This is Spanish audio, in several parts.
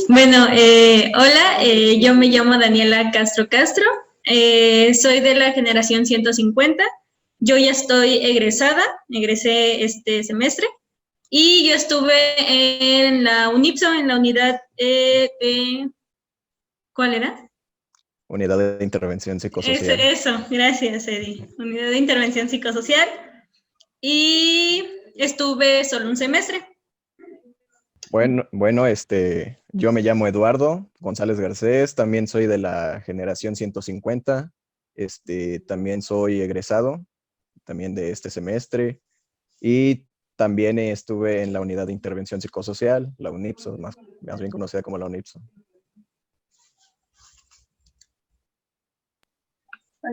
Bueno, hola, yo me llamo Daniela Castro Castro, soy de la generación 150, yo ya estoy egresada, egresé este semestre y yo estuve en la UNIPSO, en la unidad de... ¿Cuál era? Unidad de Intervención Psicosocial. Eso, gracias, Eddie. Unidad de Intervención Psicosocial y estuve solo un semestre. Bueno, yo me llamo Eduardo González Garcés, también soy de la generación 150, también soy egresado, también de este semestre, y también estuve en la Unidad de Intervención Psicosocial, la UNIPSO, más bien conocida como la UNIPSO.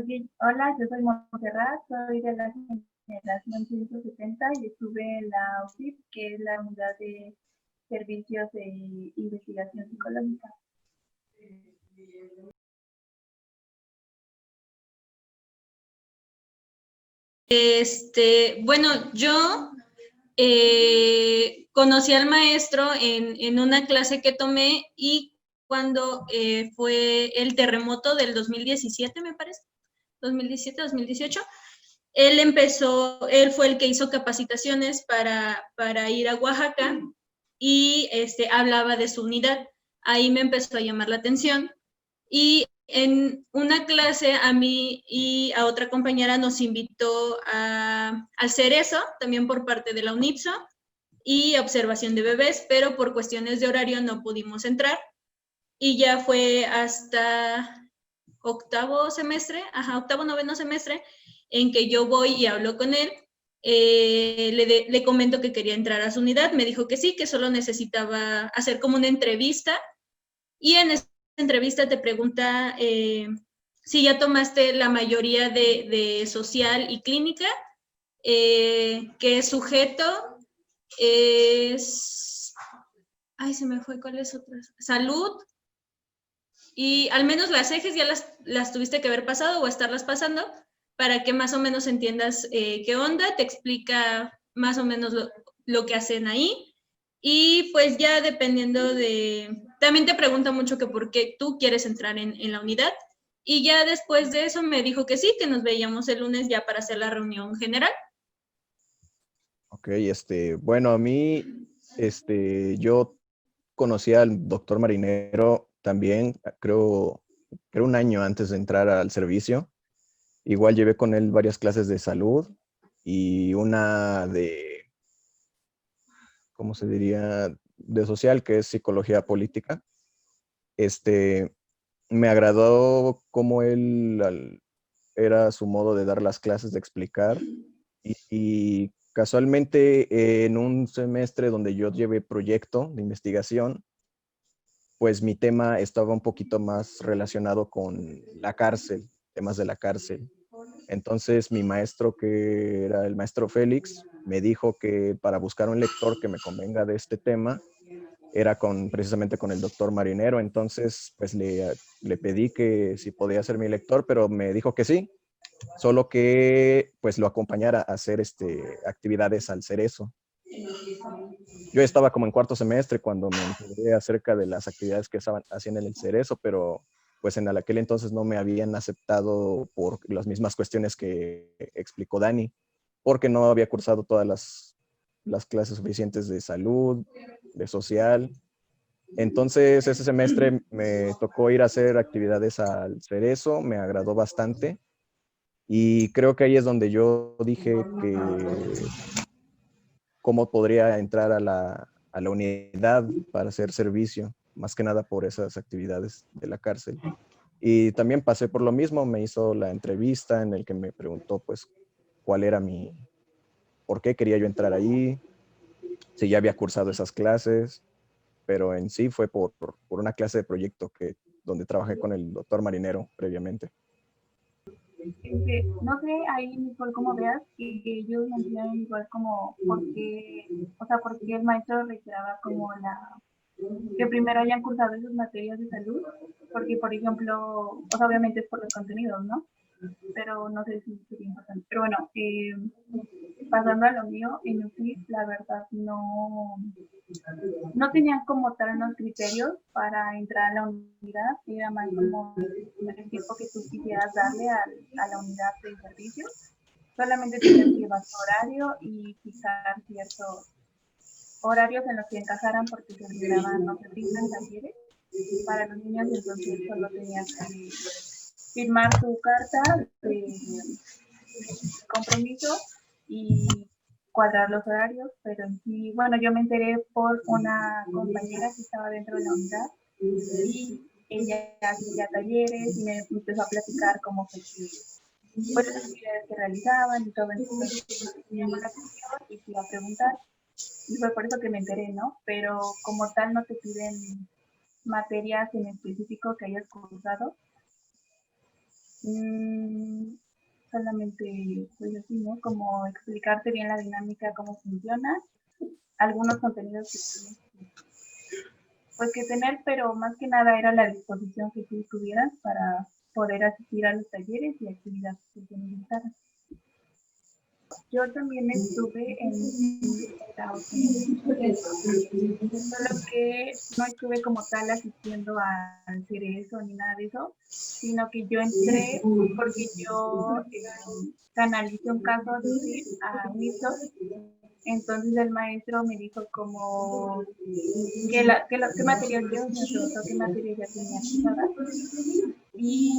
Okay. Hola, yo soy Montserrat, soy de la generación 170 y estuve en la UCIP, que es la unidad de servicios de investigación psicológica. Bueno, yo conocí al maestro en una clase que tomé y cuando fue el terremoto del 2017, me parece, 2017, 2018, él fue el que hizo capacitaciones para ir a Oaxaca y hablaba de su unidad. Ahí me empezó a llamar la atención y en una clase a mí y a otra compañera nos invitó al Cerezo, también por parte de la UNIPSO, y observación de bebés, pero por cuestiones de horario no pudimos entrar. Y ya fue hasta octavo, noveno semestre, en que yo voy y hablo con él. Le comento que quería entrar a su unidad, me dijo que sí, que solo necesitaba hacer como una entrevista y en esta entrevista te pregunta si ya tomaste la mayoría de social y clínica, que es sujeto, es... Ay, se me fue, ¿cuáles otras? Salud, y al menos las ejes ya las tuviste que haber pasado o estarlas pasando para que más o menos entiendas qué onda, te explica más o menos lo que hacen ahí y pues ya dependiendo de... También te pregunta mucho que por qué tú quieres entrar en la unidad y ya después de eso me dijo que sí, que nos veíamos el lunes ya para hacer la reunión general. Ok, bueno, a mí, yo conocí al doctor Marinero también, creo un año antes de entrar al servicio. Igual llevé con él varias clases de salud y una de, ¿cómo se diría? De social, que es psicología política. Este, Me agradó cómo era su modo de dar las clases, de explicar. Y casualmente en un semestre donde yo llevé proyecto de investigación, pues mi tema estaba un poquito más relacionado con la cárcel, temas de la cárcel. Entonces mi maestro, que era el maestro Félix, me dijo que para buscar un lector que me convenga de este tema, era precisamente con el doctor Marinero. Entonces, pues le pedí que si podía ser mi lector, pero me dijo que sí, solo que pues lo acompañara a hacer actividades al Cerezo. Yo estaba como en cuarto semestre cuando me enteré acerca de las actividades que estaban haciendo en el Cerezo, pero pues en aquel entonces no me habían aceptado por las mismas cuestiones que explicó Dani, porque no había cursado todas las clases suficientes de salud, de social. Entonces ese semestre me tocó ir a hacer actividades al Cerezo, me agradó bastante y creo que ahí es donde yo dije que cómo podría entrar a la unidad para hacer servicio, más que nada por esas actividades de la cárcel. Y también pasé por lo mismo, me hizo la entrevista en el que me preguntó pues cuál era por qué quería yo entrar ahí, si ya había cursado esas clases, pero en sí fue por una clase de proyecto donde trabajé con el doctor Marinero previamente. No sé ahí, Nicole, cómo veas, que ellos mencionan igual como por qué el maestro reiteraba como que primero hayan cursado esas materias de salud, porque por ejemplo, obviamente es por los contenidos, ¿no? pero no sé si sería importante. Pero bueno, pasando a lo mío, en UCLIP, la verdad no tenían como tal unos criterios para entrar a la unidad, era más como el tiempo que tú quisieras darle a la unidad de servicio. Solamente tenías que llevar tu horario y fijar ciertos horarios en los que encajaran porque se liberaban, no sé, 30 talleres para los niños, entonces solo tenías que firmar tu carta de compromiso y cuadrar los horarios, pero en sí, bueno, yo me enteré por una compañera que estaba dentro de la unidad y ella hacía talleres y me empezó a platicar cómo fue que, pues, las actividades que realizaban y todo, entonces me llamó la atención y fui a preguntar y fue por eso que me enteré, ¿no? Pero como tal no te piden materias en específico que hayas cursado. Solamente pues así, ¿no? Como explicarte bien la dinámica, cómo funciona, algunos contenidos que tienes pues que tener, pero más que nada era la disposición que tú tuvieras para poder asistir a los talleres y actividades que te necesitaran. Yo también estuve en Estados Unidos, solo que no estuve como tal asistiendo al cerezo ni nada de eso, sino que yo entré porque yo canalicé un caso de UCIR a UNISOS. Entonces el maestro me dijo como qué materias yo, me preguntó qué materias ya tenía cursada y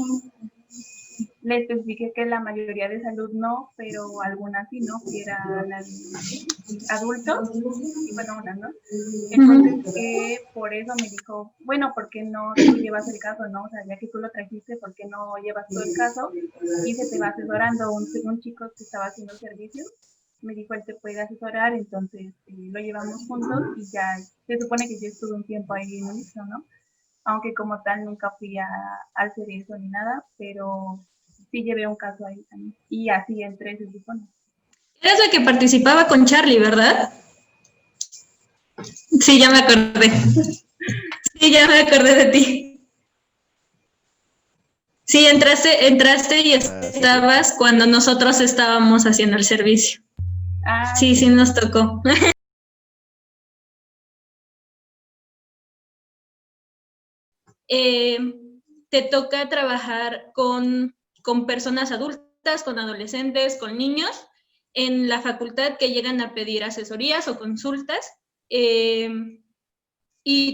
le especifiqué que la mayoría de salud no, pero algunas sí, ¿no? Que era la de adultos y bueno, una, ¿no? Entonces por eso me dijo, bueno, ¿por qué no tú llevas el caso, no? O sea, ya que tú lo trajiste, ¿por qué no llevas tú el caso? Y se te va asesorando un chico que estaba haciendo servicio. Me dijo, él te puede asesorar, entonces lo llevamos juntos y ya se supone que yo estuve un tiempo ahí en eso, ¿no? Aunque como tal nunca fui a hacer eso ni nada, pero sí llevé un caso ahí también. Y así entré, se supone. Eres la que participaba con Charlie, ¿verdad? Sí, ya me acordé. Sí, ya me acordé de ti. Sí, entraste y estabas cuando nosotros estábamos haciendo el servicio. Sí, sí nos tocó. Te toca trabajar con personas adultas, con adolescentes, con niños en la facultad que llegan a pedir asesorías o consultas y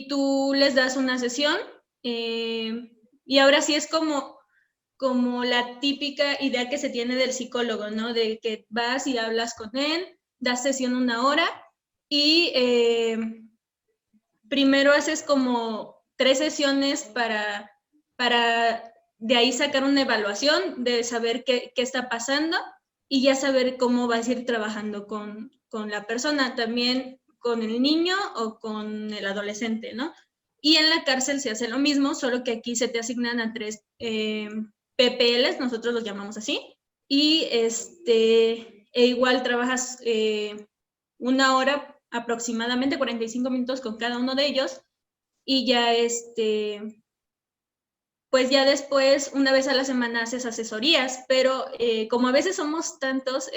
tú les das una sesión y ahora sí es como la típica idea que se tiene del psicólogo, ¿no? De que vas y hablas con él, das sesión 1 hora y primero haces como 3 sesiones para de ahí sacar una evaluación, de saber qué está pasando y ya saber cómo vas a ir trabajando con la persona, también con el niño o con el adolescente, ¿no? Y en la cárcel se hace lo mismo, solo que aquí se te asignan a 3 PPLs, nosotros los llamamos así, y igual trabajas 1 hora aproximadamente 45 minutos con cada uno de ellos y ya pues ya después, una vez a la semana haces asesorías, pero como a veces somos tantos,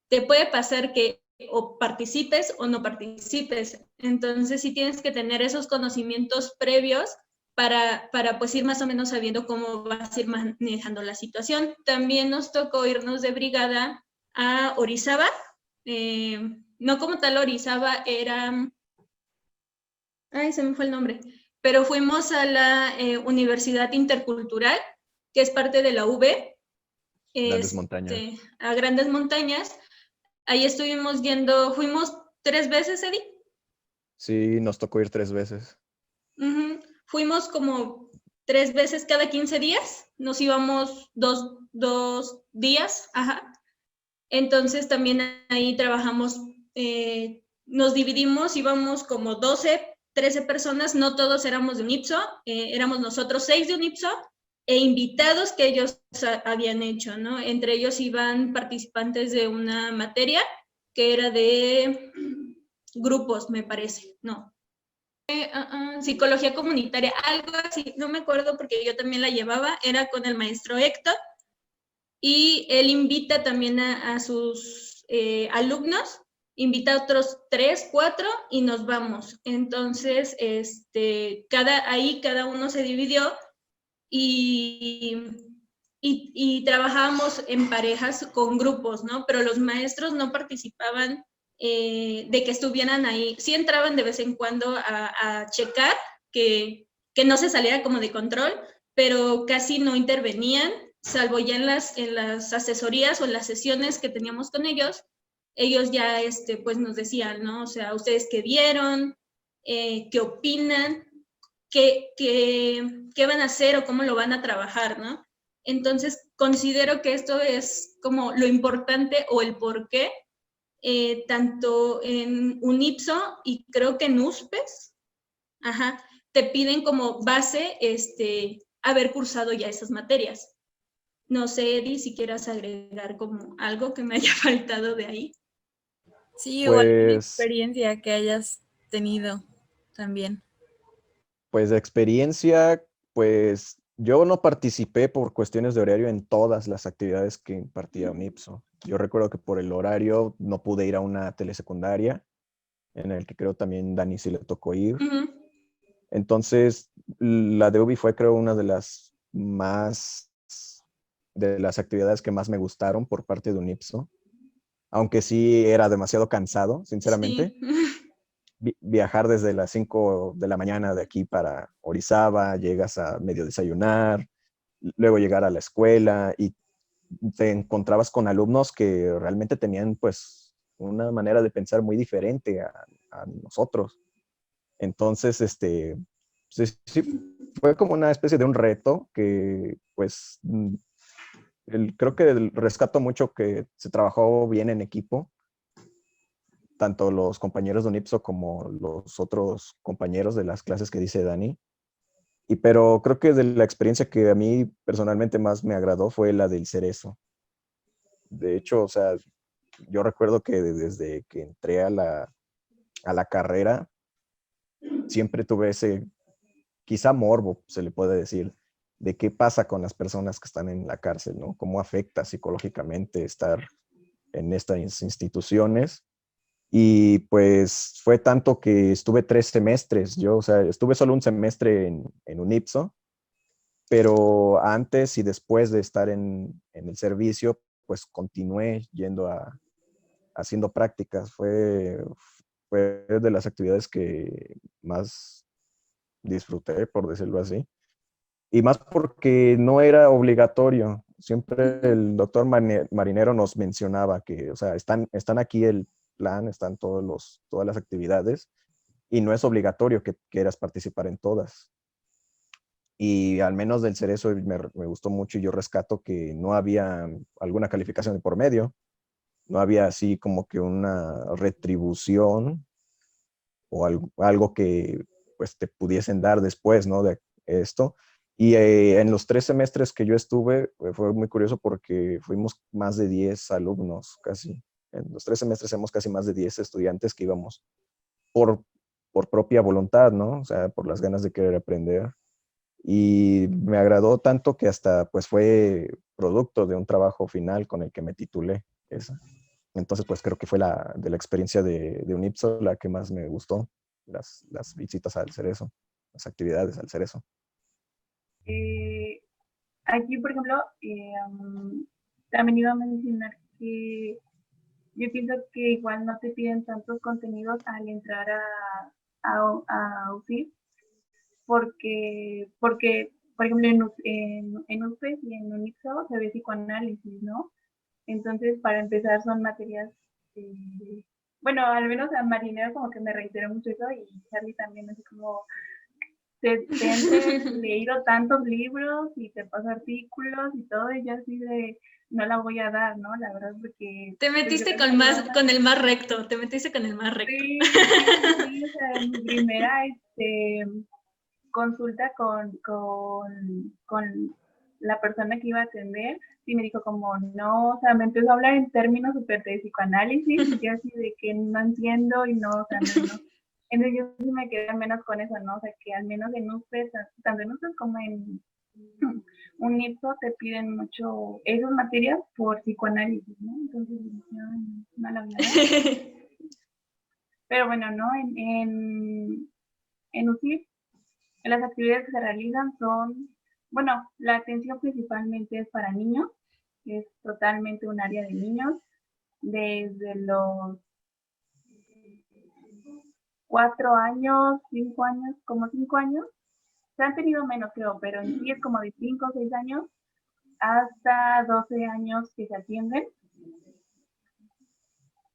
te puede pasar que o participes o no participes. Entonces sí tienes que tener esos conocimientos previos para pues ir más o menos sabiendo cómo vas a ir manejando la situación. También nos tocó irnos de brigada a Orizaba. No como tal Orizaba, era... Ay, se me fue el nombre. Pero fuimos a la Universidad Intercultural, que es parte de la UB. Grandes Montañas. A Grandes Montañas. Ahí estuvimos yendo, fuimos 3 veces, Eddie. Sí, nos tocó ir 3 veces. Fuimos como 3 veces cada 15 días. Nos íbamos 2 días, ajá. Entonces también ahí trabajamos, nos dividimos, íbamos como 12, 13 personas, no todos éramos de UNIPSO, éramos nosotros 6 de UNIPSO e invitados que ellos habían hecho, ¿no? Entre ellos iban participantes de una materia que era de grupos, me parece, no. Psicología comunitaria, algo así, no me acuerdo porque yo también la llevaba, era con el maestro Héctor. y él invita también a sus alumnos, invita a otros 3, 4 y nos vamos. Entonces, cada uno se dividió y trabajábamos en parejas con grupos, ¿no? Pero los maestros no participaban de que estuvieran ahí. Sí entraban de vez en cuando a checar que no se saliera como de control, pero casi no intervenían, salvo ya en las asesorías o en las sesiones que teníamos con ellos ya pues nos decían, ¿no? O sea, ¿ustedes qué vieron? ¿Qué opinan? ¿Qué van a hacer o cómo lo van a trabajar, ¿no? Entonces, considero que esto es como lo importante o el por qué, tanto en UNIPSO y creo que en USPES, ajá, te piden como base haber cursado ya esas materias. No sé, Edi, si quieras agregar como algo que me haya faltado de ahí. Sí, o alguna Pues, experiencia que hayas tenido también. pues de experiencia, pues yo no participé por cuestiones de horario en todas las actividades que impartía UNIPSO. Yo recuerdo que por el horario no pude ir a una telesecundaria, en el que creo también Dani sí le tocó ir. Uh-huh. Entonces, la de UBI fue creo una de las actividades que más me gustaron por parte de UNIPSO, aunque sí era demasiado cansado, sinceramente. Sí. Viajar desde las 5 de la mañana de aquí para Orizaba, llegas a medio desayunar, luego llegar a la escuela y te encontrabas con alumnos que realmente tenían pues una manera de pensar muy diferente a nosotros. Entonces, sí, fue como una especie de un reto que pues creo que rescato mucho que se trabajó bien en equipo, tanto los compañeros de UNIPSO como los otros compañeros de las clases que dice Dani. Pero creo que de la experiencia que a mí personalmente más me agradó fue la del Cerezo. De hecho, o sea, yo recuerdo que desde que entré a la carrera, siempre tuve ese, quizá morbo, se le puede decir, de qué pasa con las personas que están en la cárcel, ¿no? Cómo afecta psicológicamente estar en estas instituciones. Y pues fue tanto que estuve 3 semestres. Yo, o sea, estuve solo un semestre en UNIPSO, pero antes y después de estar en el servicio, pues continué haciendo prácticas. Fue de las actividades que más disfruté, por decirlo así. Y más porque no era obligatorio. Siempre el doctor Marinero nos mencionaba que, o sea, están aquí el plan, están todas las actividades y no es obligatorio que quieras participar en todas. Y al menos del Cerezo me gustó mucho y yo rescato que no había alguna calificación de por medio, no había así como que una retribución o algo que pues te pudiesen dar después, ¿no? De esto. Y en los 3 semestres que yo estuve, fue muy curioso porque fuimos más de 10 alumnos casi. En los 3 semestres éramos casi más de 10 estudiantes que íbamos por, por propia voluntad, ¿no? O sea, por las ganas de querer aprender. Y me agradó tanto que hasta pues fue producto de un trabajo final con el que me titulé. Esa. Entonces, pues creo que fue de la experiencia de UNIPSO la que más me gustó, las visitas al Cerezo, las actividades al Cerezo. Aquí, por ejemplo, también iba a mencionar que yo pienso que igual no te piden tantos contenidos al entrar a UCIF, porque, por ejemplo, en UCIF y en UNIPSO se ve psicoanálisis, ¿no? Entonces, para empezar, son materias, bueno, al menos a Marinero como que me reiteró mucho eso y Charlie también, así como, te he leído tantos libros y te paso artículos y todo, y yo así de, no la voy a dar, ¿no? La verdad, porque... Te metiste con el más recto, te metiste con el más recto. Sí, o sea, mi primera consulta con la persona que iba a atender, y me dijo como, no, o sea, me empezó a hablar en términos súper de psicoanálisis, y yo así de que no entiendo y no, o sea, no. Entonces yo sí me quedé al menos con eso, ¿no? O sea, que al menos en USPES, tanto en USPES como en un IPSO te piden mucho esas materias por psicoanálisis, ¿no? Entonces, no la voy a dar. Pero bueno, ¿no? En UCIF, las actividades que se realizan son, bueno, la atención principalmente es para niños, es totalmente un área de niños, desde los 4 años, 5 años, como 5 años, se han tenido menos creo, pero en sí es como de 5 o 6 años hasta 12 años que se atienden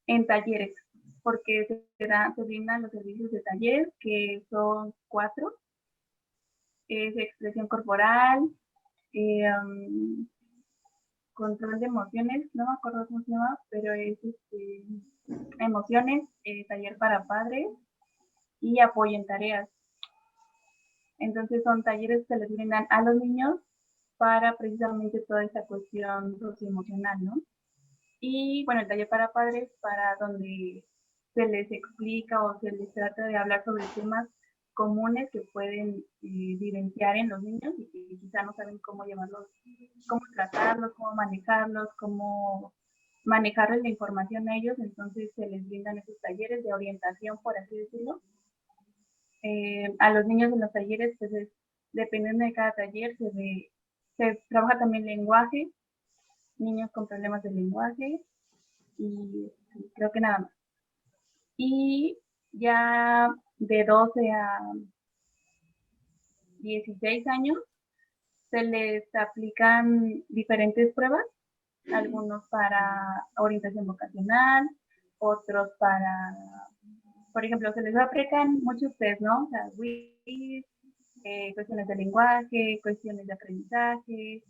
en talleres, porque se brindan los servicios de talleres, que son 4, es expresión corporal, control de emociones, no me acuerdo cómo se llama, pero es emociones, taller para padres y apoyo en tareas. Entonces son talleres que se les brindan a los niños para precisamente toda esta cuestión socioemocional, ¿no? Y bueno, el taller para padres para donde se les explica o se les trata de hablar sobre temas comunes que pueden vivenciar en los niños y que quizá no saben cómo llevarlos, cómo tratarlos, cómo manejarlos, cómo manejarles la información a ellos. Entonces se les brindan esos talleres de orientación, por así decirlo. A los niños en los talleres, pues dependiendo de cada taller, se trabaja también lenguaje, niños con problemas de lenguaje y creo que nada más. Y ya de 12 a 16 años se les aplican diferentes pruebas, algunos para orientación vocacional, otros para, por ejemplo, se les aplican muchos test, ¿no? O sea, WIS, cuestiones de lenguaje, cuestiones de aprendizaje,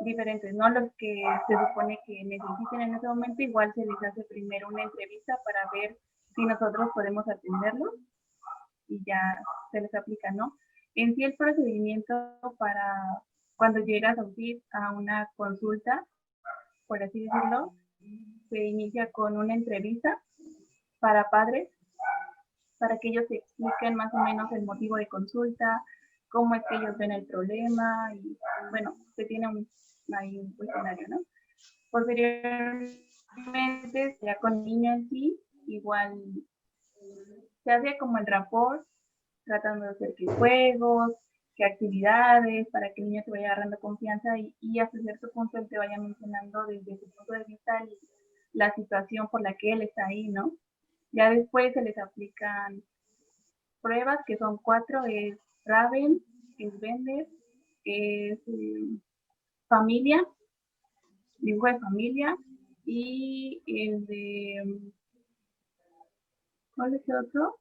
diferentes, ¿no? Los que se supone que necesiten en ese momento, igual se les hace primero una entrevista para ver si nosotros podemos atenderlos y ya se les aplica, ¿no? En sí el procedimiento para cuando llegas a una consulta, por así decirlo, se inicia con una entrevista para padres, para que ellos se expliquen más o menos el motivo de consulta, cómo es que ellos ven el problema y bueno, se tiene ahí un cuestionario, ¿no? Posteriormente, ya con niños en sí, igual se hace como el rapport, tratando de hacer qué juegos, qué actividades, para que el niño se vaya agarrando confianza y hasta cierto punto él te vaya mencionando desde su punto de vista la situación por la que él está ahí, ¿no? Ya después se les aplican pruebas, que son 4, es Raven, es Bender, es familia, dibujo de familia, y el de, ¿cuál es el otro?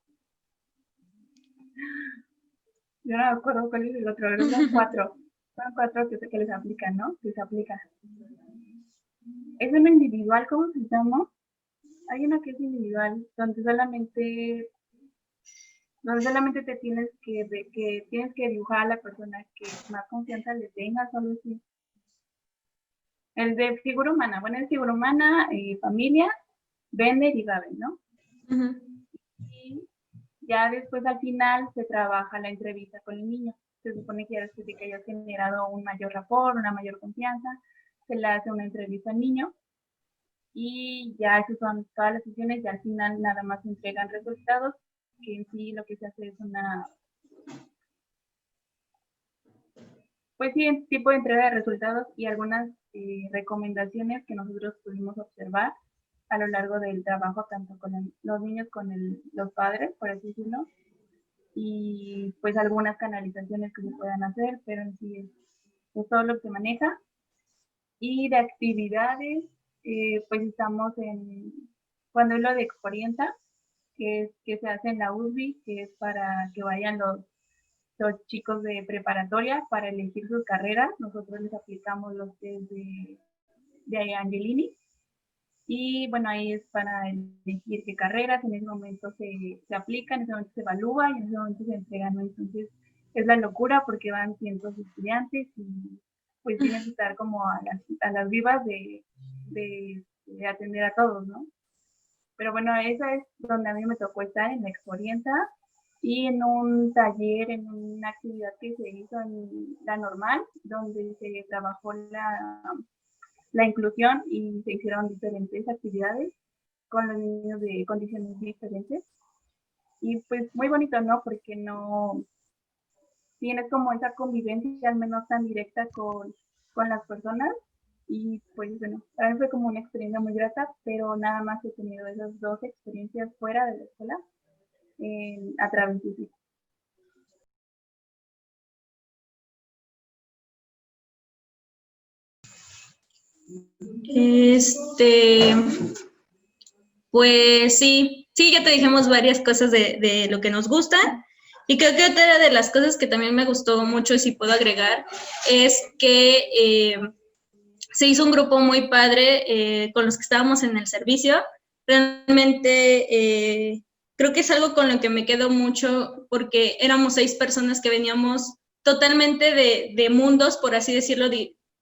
Yo no me acuerdo cuál es el otro, pero son 4. Son 4 que les aplican, ¿no? Que se aplica. Es una individual, ¿cómo se llama? Hay una que es individual, donde solamente te tienes tienes que dibujar a la persona que más confianza le tengas, solo así. El de figura humana, bueno, es figura humana, familia, Bender y Raven, ¿no? Y ya después al final se trabaja la entrevista con el niño. Se supone que ya después de que haya generado un mayor rapport, una mayor confianza, se le hace una entrevista al niño y ya esas son todas las sesiones y al final nada más se entregan resultados, que en sí lo que se hace es pues sí, un tipo de entrega de resultados y algunas recomendaciones que nosotros pudimos observar a lo largo del trabajo, tanto con los niños, con los padres, por así decirlo, y pues algunas canalizaciones que se puedan hacer, pero en sí es todo lo que se maneja. Y de actividades, pues estamos cuando es lo de Exorienta, que se hace en la USBI, que es para que vayan los chicos de preparatoria para elegir sus carreras. Nosotros les aplicamos los test de Angelini. Y bueno, ahí es para elegir qué carreras, en ese momento se aplican, en ese momento se evalúa y en ese momento se entregan, ¿no? Entonces es la locura porque van cientos de estudiantes y pues tienes que estar como a las vivas de atender a todos, ¿no? Pero bueno, esa es donde a mí me tocó estar, en la Exorienta, y en un taller, en una actividad que se hizo en la normal, donde se trabajó la inclusión y se hicieron diferentes actividades con los niños de condiciones diferentes. Y pues muy bonito, ¿no? Porque no tienes como esa convivencia, al menos tan directa con las personas. Y pues bueno, para mí fue como una experiencia muy grata, pero nada más he tenido esas dos experiencias fuera de la escuela a través de sí. Este, pues sí, ya te dijimos varias cosas de lo que nos gusta. Y creo que otra de las cosas que también me gustó mucho, y si puedo agregar, es que se hizo un grupo muy padre con los que estábamos en el servicio. Realmente creo que es algo con lo que me quedo mucho porque éramos 6 personas que veníamos totalmente de mundos, por así decirlo,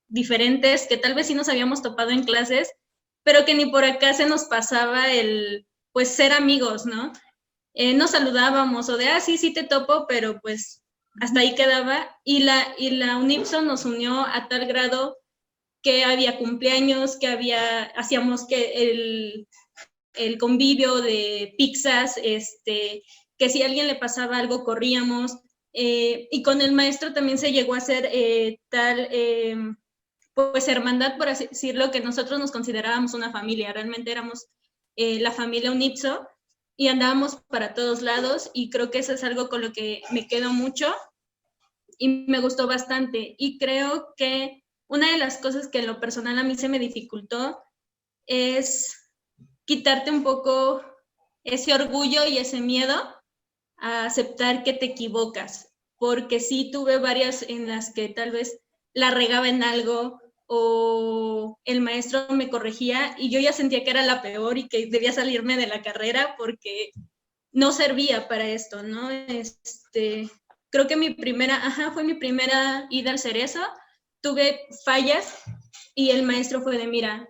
diferentes, que tal vez sí nos habíamos topado en clases, pero que ni por acá se nos pasaba el, pues, ser amigos, ¿no? Nos saludábamos o de, sí te topo, pero pues hasta ahí quedaba. Y la UNIPSO nos unió a tal grado que había cumpleaños, hacíamos que el convivio de pizzas, que si a alguien le pasaba algo corríamos, y con el maestro también se llegó a hacer pues hermandad, por así decirlo, que nosotros nos considerábamos una familia, realmente éramos la familia UNIPSO y andábamos para todos lados, y creo que eso es algo con lo que me quedo mucho y me gustó bastante. Y creo que una de las cosas que en lo personal a mí se me dificultó es quitarte un poco ese orgullo y ese miedo a aceptar que te equivocas, porque sí tuve varias en las que tal vez la regaba en algo o el maestro me corregía y yo ya sentía que era la peor y que debía salirme de la carrera porque no servía para esto, ¿no? Creo que fue mi primera ida al Cerezo, tuve fallas y el maestro fue de, mira,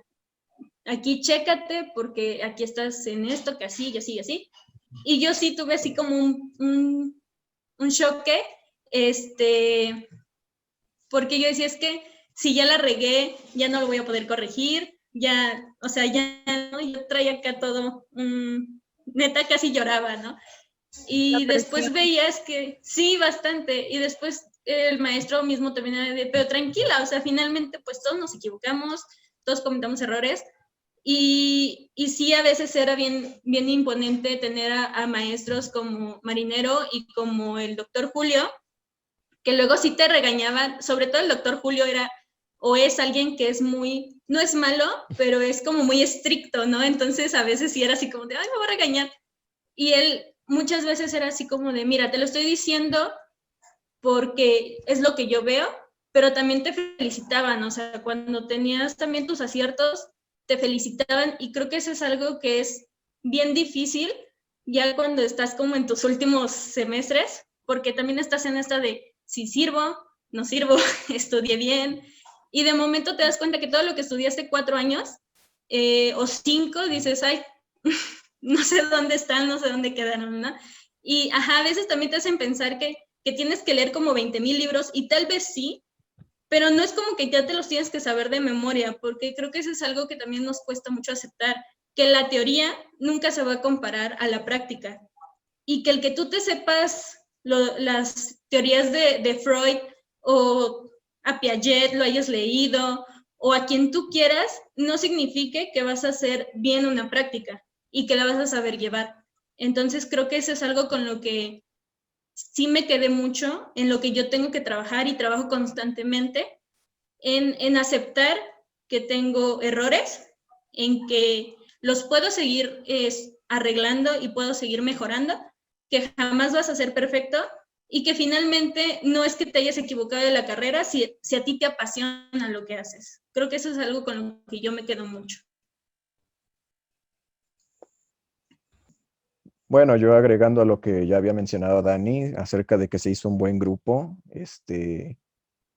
aquí chécate porque aquí estás en esto, que así, y así, y así. Y yo sí tuve así como un choque, porque yo decía, es que si ya la regué, ya no lo voy a poder corregir, ya, o sea, ya, ¿no? Yo traía acá todo, neta casi lloraba, ¿no? Y después veías que sí, bastante. Y después el maestro mismo terminaba de, pero tranquila, o sea, finalmente pues todos nos equivocamos, todos cometamos errores. Y sí, a veces era bien, bien imponente tener a maestros como Marinero y como el doctor Julio, que luego sí te regañaban, sobre todo el doctor Julio era o es alguien que es muy, no es malo, pero es como muy estricto, ¿no? Entonces a veces sí era así como de, ay, me voy a regañar. Y él muchas veces era así como de, mira, te lo estoy diciendo porque es lo que yo veo, pero también te felicitaban, o sea, cuando tenías también tus aciertos, te felicitaban y creo que eso es algo que es bien difícil ya cuando estás como en tus últimos semestres, porque también estás en esta de si sirvo, no sirvo, estudié bien, y de momento te das cuenta que todo lo que estudiaste 4 años o 5, dices, ay, no sé dónde están, no sé dónde quedaron, ¿no? Y a veces también te hacen pensar que tienes que leer como 20,000 libros y tal vez sí, pero no es como que ya te los tienes que saber de memoria, porque creo que eso es algo que también nos cuesta mucho aceptar, que la teoría nunca se va a comparar a la práctica y que el que tú te sepas las teorías de Freud o a Piaget lo hayas leído o a quien tú quieras, no signifique que vas a hacer bien una práctica y que la vas a saber llevar. Entonces creo que eso es algo con lo que sí me quedé mucho, en lo que yo tengo que trabajar y trabajo constantemente, en aceptar que tengo errores, en que los puedo seguir arreglando y puedo seguir mejorando, que jamás vas a ser perfecto y que finalmente no es que te hayas equivocado de la carrera si a ti te apasiona lo que haces. Creo que eso es algo con lo que yo me quedo mucho. Bueno, yo agregando a lo que ya había mencionado Dani acerca de que se hizo un buen grupo,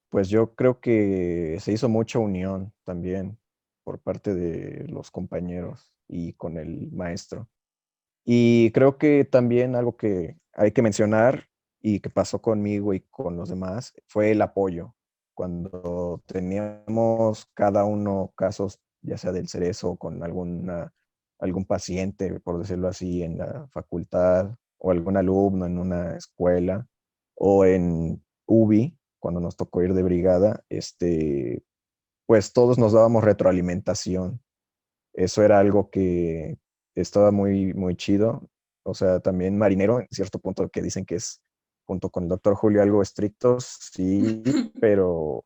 pues yo creo que se hizo mucha unión también por parte de los compañeros y con el maestro. Y creo que también algo que hay que mencionar y que pasó conmigo y con los demás fue el apoyo. Cuando teníamos cada uno casos, ya sea del cerezo o con algún paciente, por decirlo así, en la facultad o algún alumno en una escuela o en UBI, cuando nos tocó ir de brigada, pues todos nos dábamos retroalimentación. Eso era algo que estaba muy, muy chido. O sea, también Marinero, en cierto punto que dicen que es, junto con el doctor Julio, algo estricto, sí, pero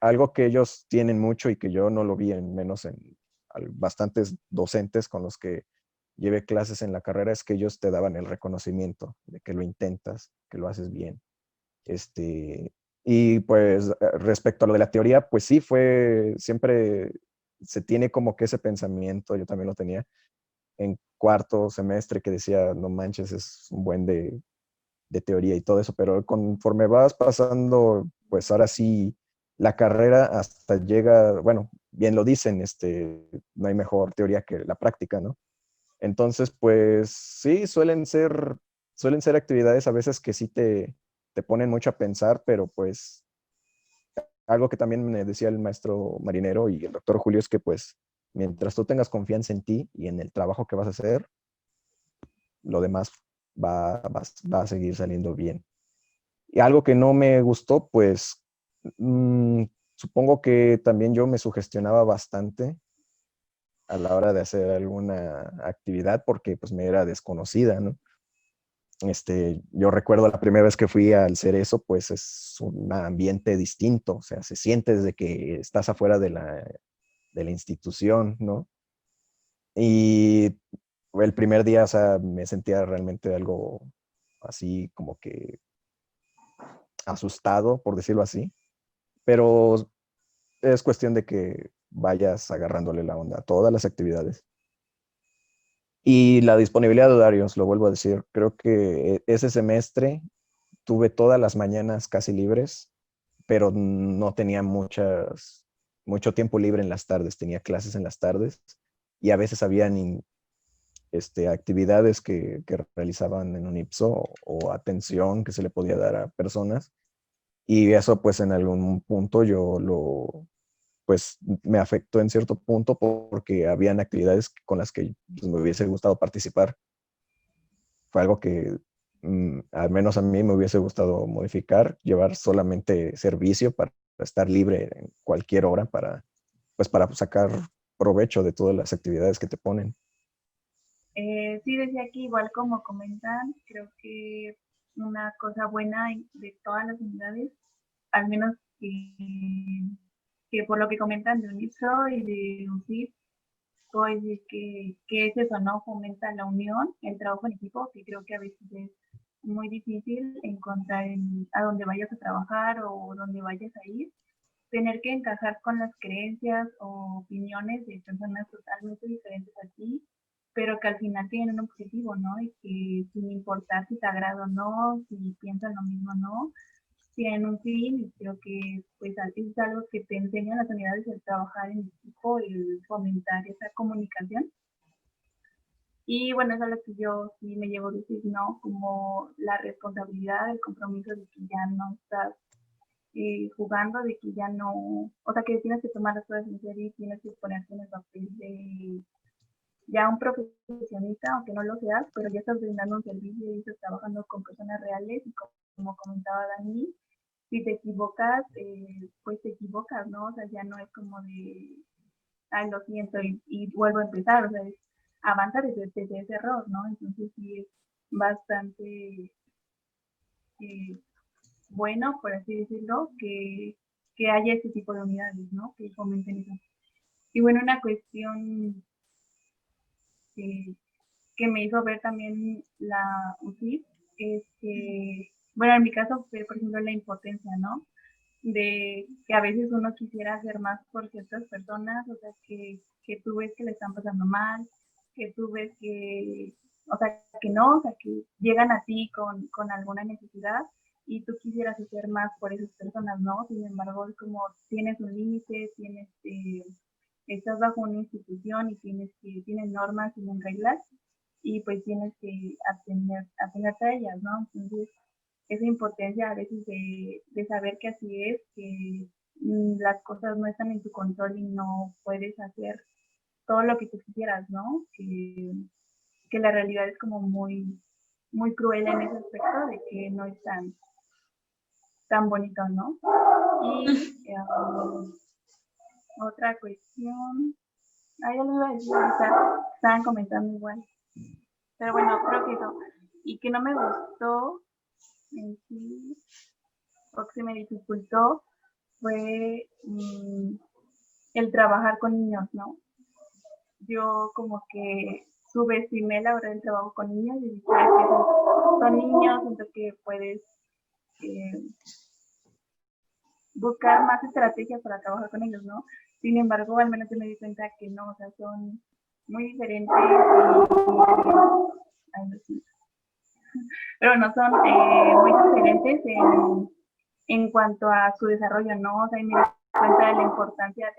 algo que ellos tienen mucho y que yo no lo vi, en menos en bastantes docentes con los que llevé clases en la carrera, es que ellos te daban el reconocimiento de que lo intentas, que lo haces bien. Este, y pues respecto a lo de la teoría, pues sí, siempre se tiene como que ese pensamiento, yo también lo tenía en cuarto semestre que decía, no manches, es un buen de teoría y todo eso, pero conforme vas pasando, pues ahora sí, la carrera hasta llega, bueno, bien lo dicen, no hay mejor teoría que la práctica, ¿no? Entonces, pues sí, suelen ser actividades a veces que sí te ponen mucho a pensar, pero pues algo que también me decía el maestro Marinero y el doctor Julio es que pues mientras tú tengas confianza en ti y en el trabajo que vas a hacer, lo demás va a seguir saliendo bien. Y algo que no me gustó, pues supongo que también yo me sugestionaba bastante a la hora de hacer alguna actividad porque pues me era desconocida, ¿no? Yo recuerdo la primera vez que fui al Cerezo, pues es un ambiente distinto, o sea, se siente desde que estás afuera de la institución, ¿no? Y el primer día, o sea, me sentía realmente algo así como que asustado, por decirlo así, pero es cuestión de que vayas agarrándole la onda a todas las actividades. Y la disponibilidad de horarios, lo vuelvo a decir, creo que ese semestre tuve todas las mañanas casi libres, pero no tenía mucho tiempo libre en las tardes, tenía clases en las tardes y a veces habían actividades que realizaban en un IPSO o atención que se le podía dar a personas y eso pues en algún punto pues me afectó en cierto punto porque habían actividades con las que pues, me hubiese gustado participar. Fue algo que al menos a mí me hubiese gustado modificar, llevar solamente servicio para estar libre en cualquier hora para sacar provecho de todas las actividades que te ponen. Sí, decía que igual como comentan, creo que una cosa buena de todas las unidades, al menos que por lo que comentan de UNIPSO y de UCIP, puedo decir que es eso, ¿no? Fomenta la unión, el trabajo en equipo, que creo que a veces es muy difícil encontrar a dónde vayas a trabajar o dónde vayas a ir, tener que encajar con las creencias o opiniones de personas totalmente diferentes a ti, pero que al final tienen un objetivo, ¿no? Y que sin importar si te agrada o no, si piensan lo mismo o no, tienen un fin y creo que pues es algo que te enseñan las unidades, el trabajar en equipo, el fomentar esa comunicación. Y bueno, eso es lo que yo sí me llevo a decir, ¿no? Como la responsabilidad, el compromiso de que ya no estás jugando, de que ya no, o sea, que tienes que tomar las cosas en serio y tienes que ponerte en el papel de ya un profesionista, aunque no lo seas, pero ya estás brindando un servicio y estás trabajando con personas reales y como comentaba Dani, si te equivocas, pues te equivocas, ¿no? O sea, ya no es como de, ay, lo siento y vuelvo a empezar, o sea, es avanzar desde ese error, ¿no? Entonces sí es bastante eh, bueno, por así decirlo, que haya este tipo de unidades, ¿no? Que fomenten eso. Y bueno, una cuestión que, que me hizo ver también la UCIP es que, bueno, en mi caso fue, por ejemplo, la impotencia, ¿no? De que a veces uno quisiera hacer más por ciertas personas, o sea, que tú ves que le están pasando mal, que tú ves que, o sea, que no, o sea, que llegan a ti con alguna necesidad y tú quisieras hacer más por esas personas, ¿no? Sin embargo, es como tienes un límite, tienes estás bajo una institución y tienen normas, tienen reglas, y pues tienes que atenerte a ellas, ¿no? Entonces, esa impotencia a veces de saber que así es, que las cosas no están en tu control y no puedes hacer todo lo que tú quisieras, ¿no? Que la realidad es como muy, muy cruel en ese aspecto de que no es tan bonito, ¿no? Y otra cuestión, ya lo iba a decir, estaban comentando igual, pero bueno, creo que eso, y que no me gustó en sí, o que se me dificultó, fue el trabajar con niños, ¿no? Yo como que subestimé la hora del trabajo con niños y dije que son niños, siento que puedes buscar más estrategias para trabajar con ellos, ¿no? Sin embargo, al menos yo me di cuenta que no, o sea, son muy diferentes pero no son muy diferentes en cuanto a su desarrollo, ¿no? O sea, y me di cuenta de la importancia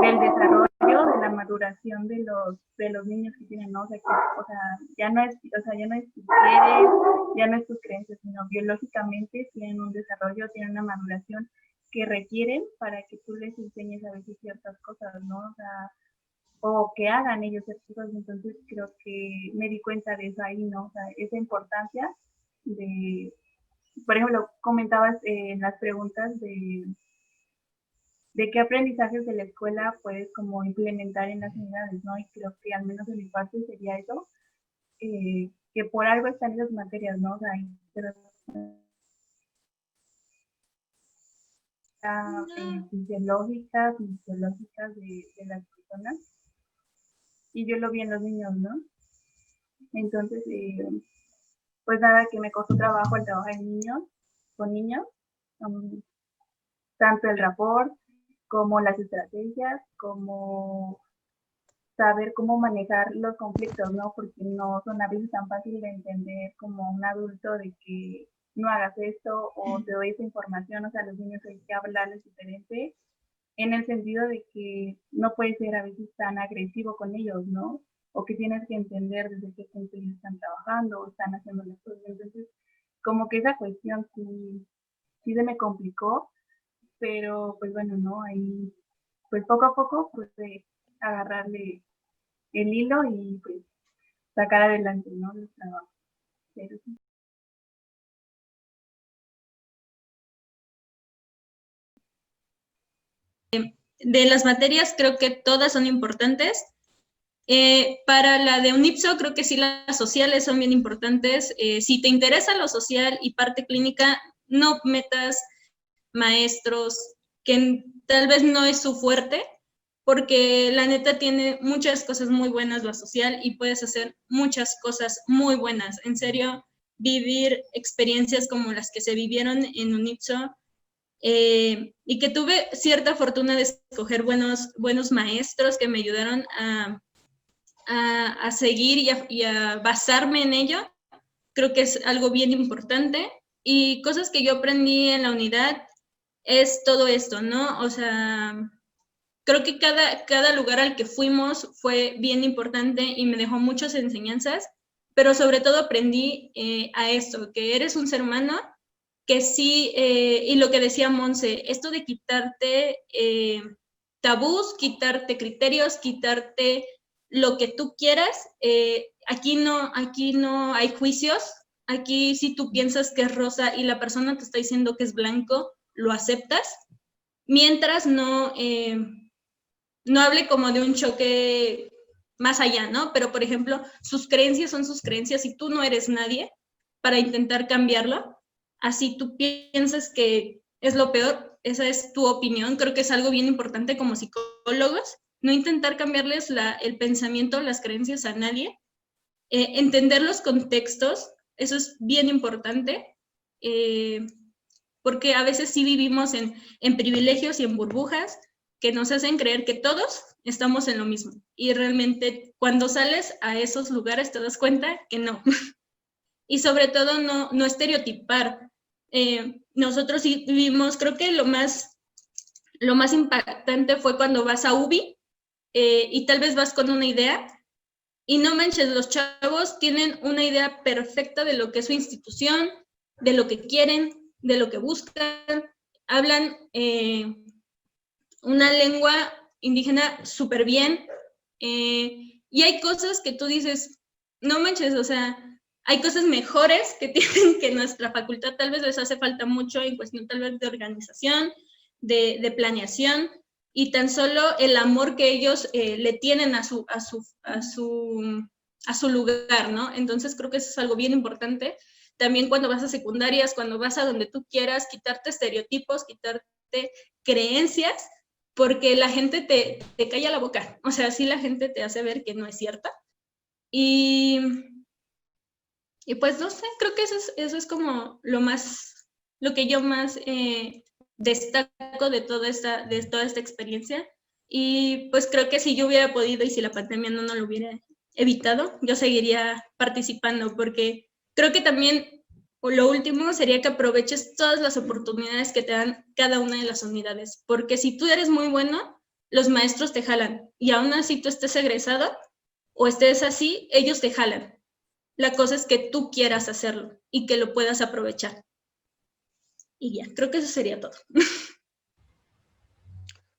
del desarrollo, de la maduración de los niños que tienen, ¿no? O sea, ya no es si quieres, ya no es tus creencias, sino biológicamente tienen un desarrollo, tienen una maduración que requieren para que tú les enseñes a veces ciertas cosas, ¿no? O sea, o que hagan ellos ciertas cosas. Entonces creo que me di cuenta de eso ahí, ¿no? O sea, esa importancia de, por ejemplo, comentabas en las preguntas de qué aprendizajes de la escuela puedes como implementar en las unidades, ¿no? Y creo que al menos de mi parte sería eso, que por algo están esas materias, ¿no? O sea, fisiológicas de las personas, y yo lo vi en los niños, ¿no? Entonces, pues nada, que me costó trabajo el trabajar con niños, tanto el rapport como las estrategias, como saber cómo manejar los conflictos, ¿no? Porque no son a veces tan fáciles de entender como un adulto de que no hagas esto o te doy esa información, o sea, a los niños hay que hablarles diferente, en el sentido de que no puedes ser a veces tan agresivo con ellos, ¿no? O que tienes que entender desde qué punto ellos están trabajando o están haciendo las cosas. Entonces, como que esa cuestión sí se me complicó, pero pues bueno, ¿no? Ahí, pues poco a poco, pues agarrarle el hilo y pues sacar adelante, ¿no? Los trabajos. Pero sí. De las materias creo que todas son importantes. Para la de UNIPSO creo que sí las sociales son bien importantes. Si te interesa lo social y parte clínica, no metas maestros que tal vez no es su fuerte, porque la neta tiene muchas cosas muy buenas la social y puedes hacer muchas cosas muy buenas. En serio, vivir experiencias como las que se vivieron en UNIPSO, y que tuve cierta fortuna de escoger buenos maestros que me ayudaron a seguir y a basarme en ello, creo que es algo bien importante. Y cosas que yo aprendí en la unidad es todo esto, ¿no? O sea, creo que cada lugar al que fuimos fue bien importante y me dejó muchas enseñanzas, pero sobre todo aprendí a esto, que eres un ser humano, que sí, y lo que decía Monse, esto de quitarte tabús, quitarte criterios, quitarte lo que tú quieras, aquí no hay juicios, aquí si tú piensas que es rosa y la persona te está diciendo que es blanco, lo aceptas, mientras no hable como de un choque más allá, ¿no? Pero, por ejemplo, sus creencias son sus creencias y tú no eres nadie para intentar cambiarlo. Así tú piensas que es lo peor, esa es tu opinión. Creo que es algo bien importante como psicólogos, no intentar cambiarles el pensamiento, las creencias a nadie, entender los contextos, eso es bien importante, porque a veces sí vivimos en privilegios y en burbujas que nos hacen creer que todos estamos en lo mismo. Y realmente cuando sales a esos lugares te das cuenta que no. Y sobre todo no estereotipar. Nosotros sí vivimos, creo que lo más impactante fue cuando vas a UBI y tal vez vas con una idea y no manches, los chavos tienen una idea perfecta de lo que es su institución, de lo que quieren, de lo que buscan, hablan una lengua indígena súper bien, y hay cosas que tú dices, no manches, o sea, hay cosas mejores que tienen que nuestra facultad, tal vez les hace falta mucho en cuestión tal vez de organización, de planeación, y tan solo el amor que ellos le tienen a su lugar, ¿no? Entonces creo que eso es algo bien importante. También cuando vas a secundarias, cuando vas a donde tú quieras, quitarte estereotipos, quitarte creencias, porque la gente te calla la boca. O sea, sí la gente te hace ver que no es cierta. Y pues no sé, creo que eso es como lo que yo más destaco de toda esta experiencia. Y pues creo que si yo hubiera podido y si la pandemia no lo hubiera evitado, yo seguiría participando, porque creo que también lo último sería que aproveches todas las oportunidades que te dan cada una de las unidades, porque si tú eres muy bueno, los maestros te jalan, y aún así tú estés egresado o estés así, ellos te jalan. La cosa es que tú quieras hacerlo y que lo puedas aprovechar. Y ya, creo que eso sería todo.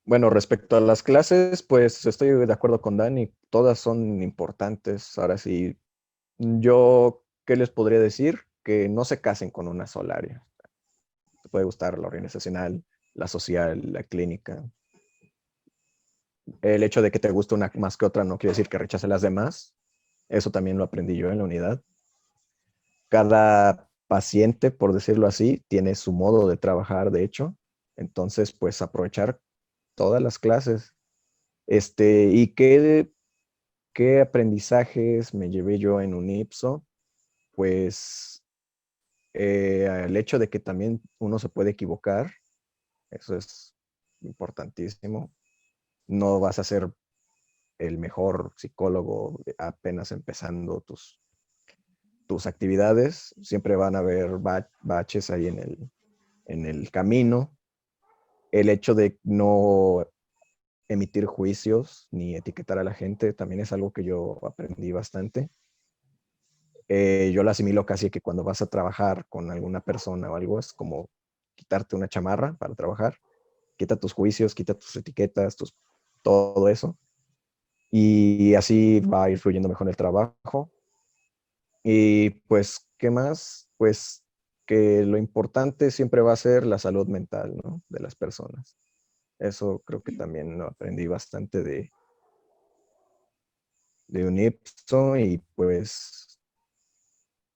Bueno, respecto a las clases, pues estoy de acuerdo con Dani, todas son importantes. Ahora sí, yo, ¿qué les podría decir? Que no se casen con una sola área. Te puede gustar la organizacional, la social, la clínica. El hecho de que te guste una más que otra no quiere decir que rechace las demás. Eso también lo aprendí yo en la unidad. Cada paciente, por decirlo así, tiene su modo de trabajar, de hecho. Entonces, pues aprovechar todas las clases. ¿Y qué aprendizajes me llevé yo en UNIPSO? Pues el hecho de que también uno se puede equivocar, eso es importantísimo. No vas a ser el mejor psicólogo apenas empezando tus actividades. Siempre van a haber baches ahí en el camino. El hecho de no emitir juicios ni etiquetar a la gente también es algo que yo aprendí bastante. Yo lo asimilo casi que cuando vas a trabajar con alguna persona o algo, es como quitarte una chamarra para trabajar. Quita tus juicios, quita tus etiquetas, todo eso. Y así va a ir fluyendo mejor el trabajo. Y pues, ¿qué más? Pues que lo importante siempre va a ser la salud mental, ¿no? De las personas. Eso creo que también lo aprendí bastante de UNIPSO y pues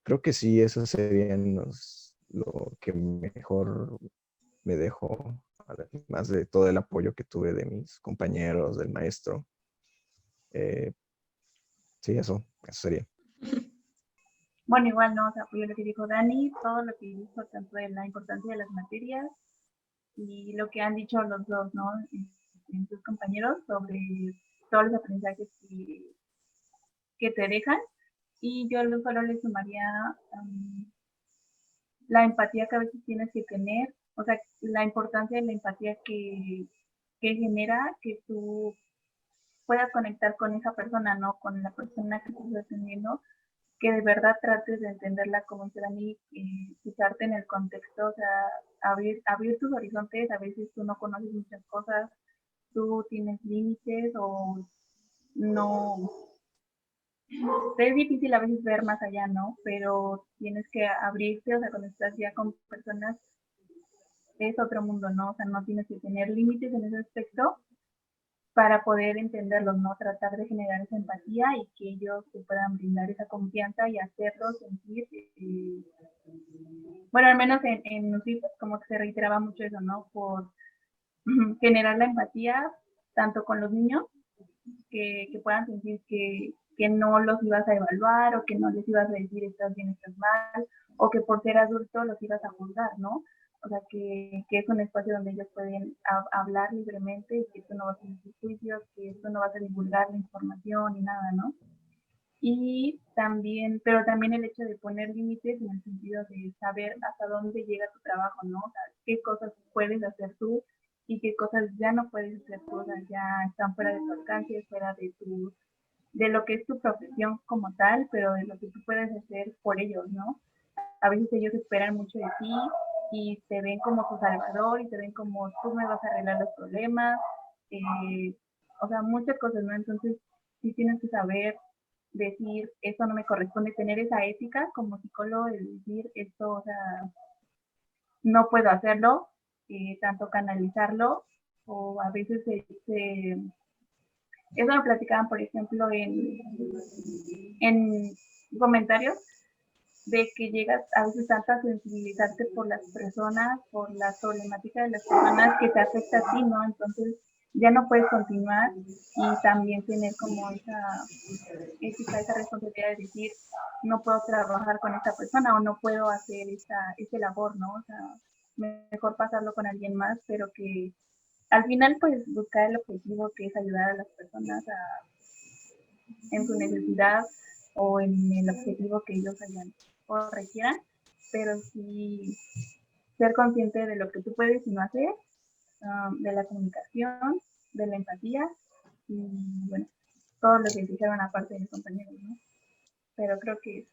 creo que sí, eso serían lo que mejor me dejó, además de todo el apoyo que tuve de mis compañeros, del maestro. Eh, sí, eso sería. Bueno, igual no, o sea, apoyo lo que dijo Dani, todo lo que dijo, tanto de la importancia de las materias y lo que han dicho los dos, ¿no? En sus compañeros sobre todos los aprendizajes que te dejan. Y yo solo le sumaría la empatía que a veces tienes que tener, o sea, la importancia de la empatía que genera que tú puedas conectar con esa persona, ¿no? Con la persona que estás atendiendo, que de verdad trates de entenderla como dice Dani, fijarte en el contexto, o sea, abrir tus horizontes, a veces tú no conoces muchas cosas, tú tienes límites o no, es difícil a veces ver más allá, ¿no? Pero tienes que abrirte, o sea, cuando estás ya con personas es otro mundo, ¿no? O sea, no tienes que tener límites en ese aspecto para poder entenderlos, ¿no? Tratar de generar esa empatía y que ellos te puedan brindar esa confianza y hacerlos sentir, bueno, al menos en UCIP como que se reiteraba mucho eso, ¿no? Por generar la empatía tanto con los niños que puedan sentir que no los ibas a evaluar o que no les ibas a decir estás bien, estás mal, o que por ser adulto los ibas a juzgar, ¿no? O sea, que es un espacio donde ellos pueden hablar libremente y que tú no vas a hacer juicios, que tú no vas a divulgar la información ni nada, ¿no? Y también, pero también el hecho de poner límites en el sentido de saber hasta dónde llega tu trabajo, ¿no? O sea, qué cosas puedes hacer tú, y qué cosas ya no puedes hacer tú, o sea, ya están fuera de tu alcance, fuera de lo que es tu profesión como tal, pero de lo que tú puedes hacer por ellos, ¿no? A veces ellos esperan mucho de ti y te ven como tu salvador y te ven como tú me vas a arreglar los problemas, o sea, muchas cosas, ¿no? Entonces, sí tienes que saber decir, eso no me corresponde, tener esa ética como psicólogo, de decir, esto, o sea, no puedo hacerlo, tanto canalizarlo, o a veces eso lo platicaban, por ejemplo, en comentarios, de que llegas a veces tanto a sensibilizarte por las personas, por la problemática de las personas que te afecta a ti, ¿no? Entonces ya no puedes continuar y también tener como esa ética, esa responsabilidad de decir, no puedo trabajar con esta persona o no puedo hacer ese labor, ¿no? O sea, mejor pasarlo con alguien más, pero que al final pues buscar el objetivo que es ayudar a las personas en su necesidad o en el objetivo que ellos hayan o requieran, pero sí ser consciente de lo que tú puedes y no hacer, de la comunicación, de la empatía y bueno, todo lo que dijeron aparte de mis compañeros, ¿no? Pero creo que